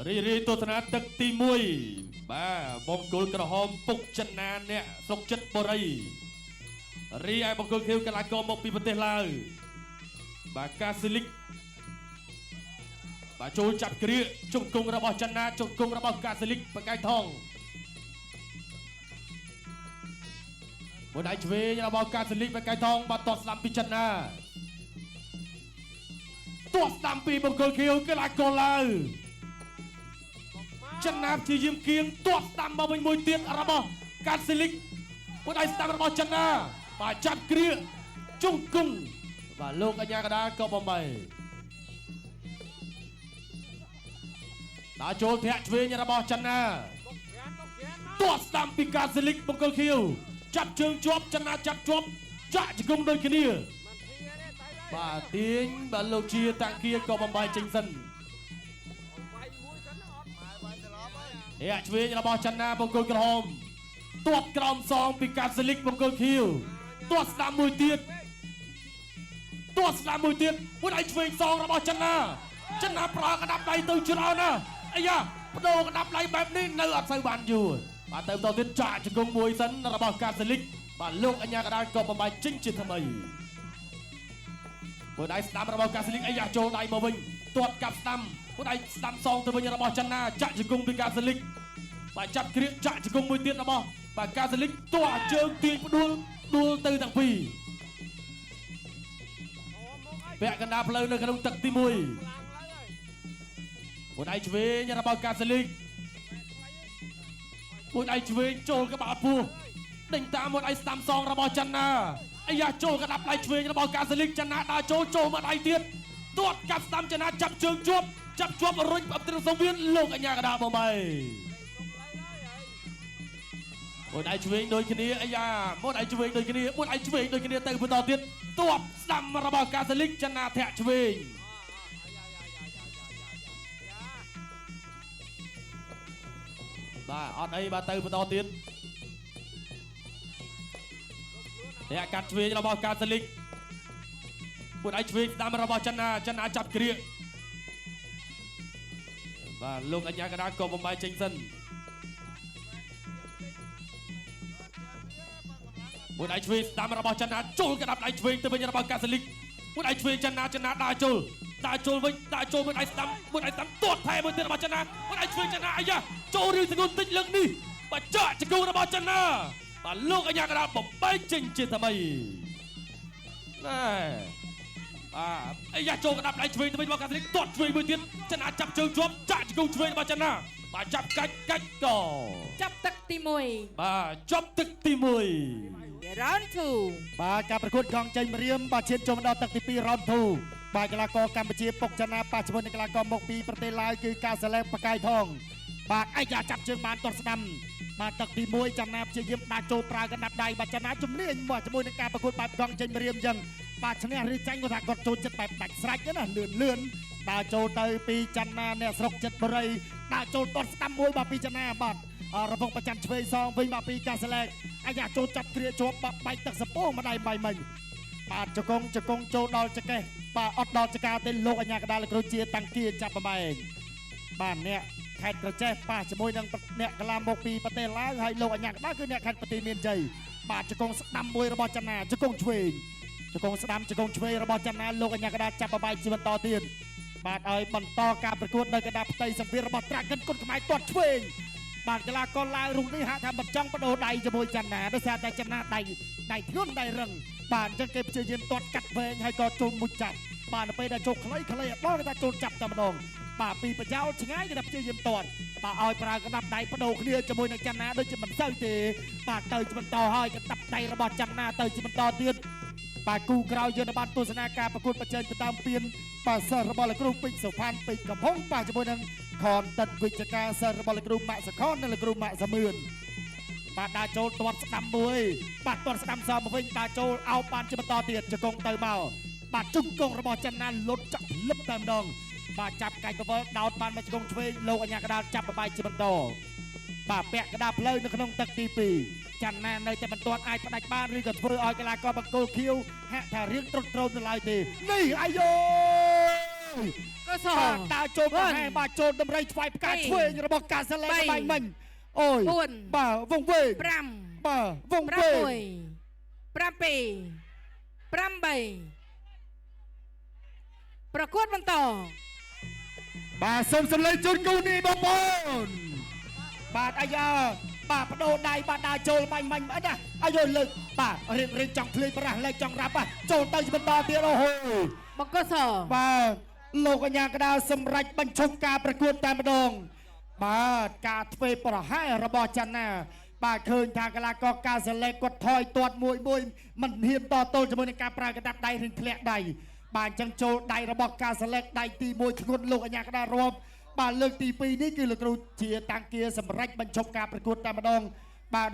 រីទស្សនាទឹកទី1បាទបង្គោលក្រហមពុកចិនណាអ្នកស្រុកចិត្តបុរីរីឯបង្គោលខៀវកីឡាករមកពីប្រទេសឡាវបាទកាស៊ីលិកបាទចូលចាប់គ្រាជង្គង់របស់ចិនណាជង្គង់របស់កាស៊ីលិកបកាយថងមួយដៃឆ្វេងរបស់កាស៊ីលិកបកាយថងបាទតស្ដាំពីចិនណាតស្ដាំពីបង្គោលខៀវកីឡាករឡាវចិនណាព្យាយាមគៀងទាត់ស្ដាំមកវិញមួយទៀតរបស់កាស៊ីលិកមួយដៃស្ដាំរបស់ចិនណាបាទចាប់គ្រាជង្គង់បាទលោកអញ្ញាកដាក៏បំបីដល់ចូលធាក់ឆ្វេងរបស់ចិនណាទាត់ស្ដាំពីកាស៊ីលិកបង្គោលខៀវចាប់ជើងជាប់ចិនណាចាប់ជាប់ចាក់ជង្គង់ដូចគ្នាបាទទាញបាទលោកជាតាំងគៀក៏បំបីចេញសិនធាក់ឆ្វេងរបស់ចិនណាបង្គោលក្រហមទាត់ក្រោមសងពីកាស៊ីលិកបង្គោលខៀវទាត់ស្ដាំមួយទៀតទាត់ស្ដាំមួយទៀតមួយដៃឆ្វេងសងរបស់ចិនណាប្រើកណ្ដាប់ដៃទៅច្រើនណាអាយ៉ាបដូរកណ្ដាប់ដៃបែបនេះនៅអត់សូវបានយូរបាទទៅបន្តទៀតចាក់ជង្គង់មួយសិនរបស់កាស៊ីលិកបាទលោកអញ្ញាកដាលក៏បំបីចេញជាថ្មីមួយដៃស្ដាំរបស់កាស៊ីលិកអាយ៉ាចូលដៃមកវិញទាត់កាប់ស្ដាំមួយដៃស្ដាំសងទៅវិញរបស់ចិនណាចាក់ជង្គង់ពីកាស៊ីលិកបាទចាប់គ្រាចាក់ជង្គង់មួយទៀតរបស់បាទកាស៊ីលិកទាត់ជើងទាញផ្ដួលទៅទាំងពីរពាក់កណ្ដាលផ្លូវនៅក្នុងទឹកទី1មួយដៃឆ្វេងរបស់កាស៊ីលិកមួយដៃឆ្វេងចូលក្បាលពោះដេញតាមមួយដៃស្ដាំសងរបស់ចិនណាអាយ៉ាចូលកណ្ដាប់ដៃឆ្វេងរបស់កាស៊ីលិកចិនណាដើរចូលមួយដៃទៀតទាត់កាប់ស្ដាំចិនណាចាប់ជើងជាប់រុញអបត្រឹមសងវៀនលោកអញ្ញាកដាបំបីមួយដៃឆ្វេងដូចគ្នាអាយ៉ាមួយដៃឆ្វេងដូចគ្នាទៅបន្តទៀតទាត់ស្ដាំរបស់កាស៊ីលិកចិនណាធាក់ឆ្វេងបាទអត់អីបាទទៅបន្តទៀតធាក់កាត់ឆ្វេងរបស់កាស៊ីលិកមួយដៃឆ្វេងស្ដាំរបស់ចិនណាចាប់គ្រាបាទលោកអញ្ញាកដាក៏បំបីចេញសិនមួយដៃឆ្វេងស្ដាំរបស់ចិនណាចូលកណ្ដាប់ដៃឆ្វេងទៅវិញរបស់កាស៊ីលិកមួយដៃឆ្វេងចិនណាដើរចូលវិញមួយដៃស្ដាំទាត់ថែមួយទៀតរបស់ចិនណាមួយដៃឆ្វេងចិនណាអាយ៉ាចូលរឿងស្ងួនតិចលើកនេះបាទចាក់ជង្គង់របស់ចិនណាបាទលោកអញ្ញាកដាបំបីចេញជាថ្មីណែអាយ៉ាចូលកណ្ដាប់ដៃឆ្វេងទៅវិញរបស់កាស៊ីលិកទាត់ឆ្វេងមួយទៀតចិនណាចាប់ជើងជាប់ចាក់ជង្គង់ឆ្វេងរបស់ចិនណាបាទចាប់កាច់ក៏ចាប់ទឹកទី1បាទចាប់ទឹកទី1round 2បាទការប្រកួតកងចេញរៀមបាទឈានចូលដល់ទឹកទី2 round 2បាទកីឡាករកម្ពុជាពុកចិនណាប៉ះជាមួយនឹងកីឡាករមកពីប្រទេសឡាវគឺកាសាឡែបកាយថងបាទអាយ៉ាចាប់ជើងបានទាត់ស្ដាំបាទទឹកទី1ចិនណាព្យាយាមដាក់ចូលប្រើកណ្ដាប់ដៃបាទចិនណាជំនាញមកជាមួយនឹងការប្រកួតបែបកងចេញរៀមអញ្ចឹងបាទឈ្នះឬចាញ់គាត់ថាគាត់ចូលចិត្តបែបដាច់ស្រេចណាលឿនដើរចូលទៅពីចិនណាអ្នកស្រុកចិត្តបុរីដើរចូលទាត់ស្ដាំមួយបាទពីចិនណាបាទរវងប្រចាំឆ្វេងសងវិញបាទពីកាសាឡែបអាយ៉ាចូលចាប់គ្រាជាប់បាច់ទឹកសពោម្ដាយបាយមិញបាទជង្គង់ចូលដល់ចកេះបាទអត់ដល់ចកាទេលោកអញ្ញាកដាលគ្រូជាតាំងគៀចាប់ប្របែងបាទអ្នកខេត្តក្រចេះប៉ះជាមួយនឹងអ្នកកលាមកពីប្រទេសឡាវហើយលោកអញ្ញាកដាលគឺអ្នកខេត្តបន្ទាយមានជ័យបាទជង្គង់ស្ដាំមួយរបស់ចិនណាជង្គង់ឆ្វេងជង្គង់ស្ដាំជង្គង់ឆ្វេងរបស់ចិនណាលោកអញ្ញាកដាលចាប់ប្របែងជាបន្តទៀតបាទឲ្យបន្តការប្រកួតនៅកណ្ដាលផ្ទៃសង្វៀនរបស់ត្រាកិនគុណខ្មែរទាត់ឆ្វេងបាទកីឡាករឡាវរូបនេះហាក់ថាមិនចង់បដូរដៃជាមួយចិនណាដោយសារតែចិនណាដៃធ្ងន់ដៃរឹងបាទអញ្ចឹងគេព្យាយាមទាត់កាត់វែងហើយក៏ចូលមួយចាប់បាទនៅពេលដែលចូលខ្លីអត់ដល់គេថាចូលចាប់តែម្ដងបាទពីប្រយោលឆ្ងាយគេថាព្យាយាមទាត់បាទឲ្យប្រើកណ្ដាប់ដៃបដូរគ្នាជាមួយនឹងចិនណាដូចជាមិនសូវទេបាទទៅជាបន្តហើយកណ្ដាប់ដៃរបស់ចិនណាទៅជាបន្តទៀតបាទគូក្រោយយើងបានទស្សនាការប្រកួតប្រជែងទៅតាមពៀនបាទសិស្សរបស់លោកគ្រូពេជ្រសុផាន់ពេជ្រកំហុងបាទជាមួយនឹងខនតិតវិជ្ជការសិស្សរបស់លោកគ្រូម៉ាក់សខននិងលោកគ្រូម៉ាក់សមឿនបាទដើរចូលទាត់ស្ដាំមួយបាទទាត់ស្ដាំសមកវិញដើរចូលអោបបានជាបន្តទៀតជង្គង់ទៅមកបាទជង្គង់របស់ចិនណាលុតចាក់លឹបតែម្ដងបាទចាប់កាច់កវលដោតបានមកជង្គង់ឆ្វេងលោកអញ្ញាកដាលចាប់ប្របាយជាបន្តបាទពាក់កណ្ដាលផ្លូវនៅក្នុងទឹកទី2ចិនណានៅតែមិនទាន់អាចផ្ដាច់បានឬក៏ធ្វើឲ្យកីឡាករបង្គោលខៀវហាក់ថារៀងត្រុតត្រោមនៅឡើយទេនេះអាយ៉ូ ก็สอ បាទ ง ដើរចូលបង្ហាញបាទចូលដំរីឆ្វៃផ្កាឆ្វេងរបស់ការសាឡែកបាញ់មិញអូយបាទវងវែង 5 បាទវងវែង 6 7 8 ប្រកួតបន្ត បាទសូមសម្លេងជូនគូនេះបងប្អូនបាទអាយ៉ាបាទបដូរដៃបាទដើរចូលបាញ់មិញអត់ណាអាយលើកបាទរៀងចង់ឃ្លីប្រាស់លេខចង់រាប់ចូលទៅបន្តទៀតអូហូ បង្គោលស បាទលោកកញ្ញាកដាលសម្រេចបញ្ឈប់ការប្រកួតតែម្ដងបាទការធ្វើប្រហែសរបស់ចាន់ណាបាទឃើញថាកីឡាករការសលេកគាត់ថយទាត់មួយមិនហ៊ានតទល់ជាមួយនឹងការប្រើកណ្ដាប់ដៃឬធ្លាក់ដៃបាទអញ្ចឹងចូលដៃរបស់ការសលេកដៃទី1ធ្ងន់លោកកញ្ញាកដាលរាប់បាទលើកទី2នេះគឺលោកគ្រូជាតាំងគាសម្រេចបញ្ឈប់ការប្រកួតតែម្ដងបាទ